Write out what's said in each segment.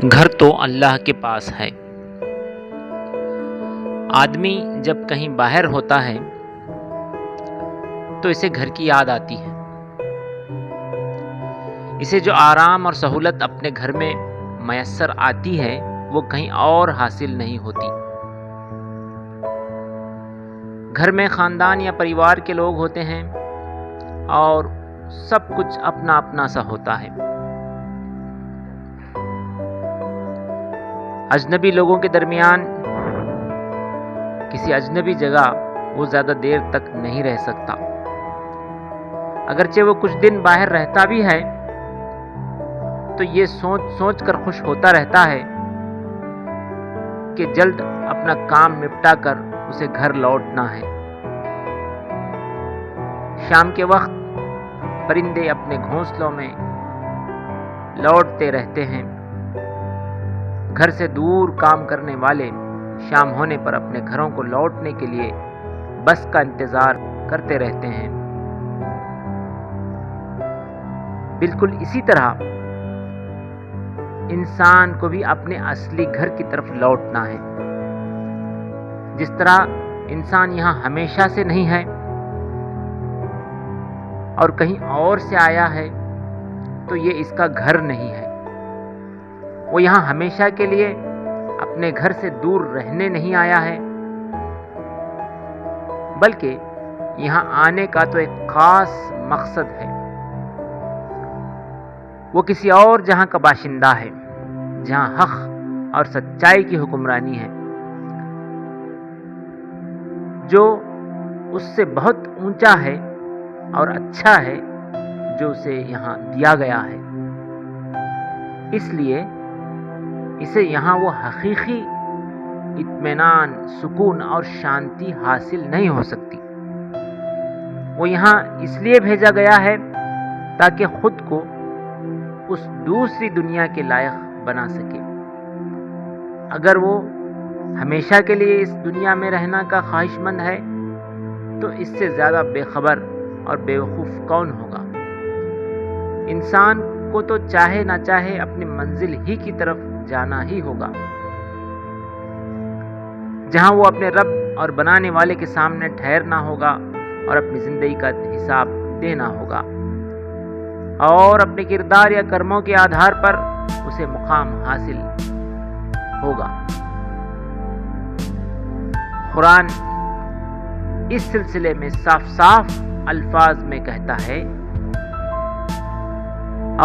گھر تو اللہ کے پاس ہے۔ آدمی جب کہیں باہر ہوتا ہے تو اسے گھر کی یاد آتی ہے۔ اسے جو آرام اور سہولت اپنے گھر میں میسر آتی ہے وہ کہیں اور حاصل نہیں ہوتی۔ گھر میں خاندان یا پریوار کے لوگ ہوتے ہیں اور سب کچھ اپنا اپنا سا ہوتا ہے۔ اجنبی لوگوں کے درمیان کسی اجنبی جگہ وہ زیادہ دیر تک نہیں رہ سکتا۔ اگرچہ وہ کچھ دن باہر رہتا بھی ہے تو یہ سوچ سوچ کر خوش ہوتا رہتا ہے کہ جلد اپنا کام نپٹا کر اسے گھر لوٹنا ہے۔ شام کے وقت پرندے اپنے گھونسلوں میں لوٹتے رہتے ہیں۔ گھر سے دور کام کرنے والے شام ہونے پر اپنے گھروں کو لوٹنے کے لیے بس کا انتظار کرتے رہتے ہیں۔ بالکل اسی طرح انسان کو بھی اپنے اصلی گھر کی طرف لوٹنا ہے۔ جس طرح انسان یہاں ہمیشہ سے نہیں ہے اور کہیں اور سے آیا ہے تو یہ اس کا گھر نہیں ہے۔ وہ یہاں ہمیشہ کے لیے اپنے گھر سے دور رہنے نہیں آیا ہے، بلکہ یہاں آنے کا تو ایک خاص مقصد ہے۔ وہ کسی اور جہاں کا باشندہ ہے، جہاں حق اور سچائی کی حکمرانی ہے، جو اس سے بہت اونچا ہے اور اچھا ہے جو اسے یہاں دیا گیا ہے۔ اس لیے اسے یہاں وہ حقیقی اطمینان، سکون اور شانتی حاصل نہیں ہو سکتی۔ وہ یہاں اس لیے بھیجا گیا ہے تاکہ خود کو اس دوسری دنیا کے لائق بنا سکے۔ اگر وہ ہمیشہ کے لیے اس دنیا میں رہنا کا خواہش مند ہے تو اس سے زیادہ بے خبر اور بیوقوف کون ہوگا؟ انسان کو تو چاہے نہ چاہے اپنی منزل ہی کی طرف جانا ہی ہوگا، جہاں وہ اپنے رب اور بنانے والے کے سامنے ٹھہرنا ہوگا اور اپنی زندگی کا حساب دینا ہوگا، اور اپنے کردار یا کرموں کے آدھار پر اسے مقام حاصل ہوگا۔ قرآن اس سلسلے میں صاف صاف الفاظ میں کہتا ہے،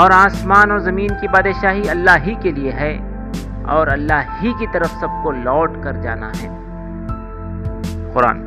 اور آسمان اور زمین کی بادشاہی اللہ ہی کے لیے ہے اور اللہ ہی کی طرف سب کو لوٹ کر جانا ہے۔ قرآن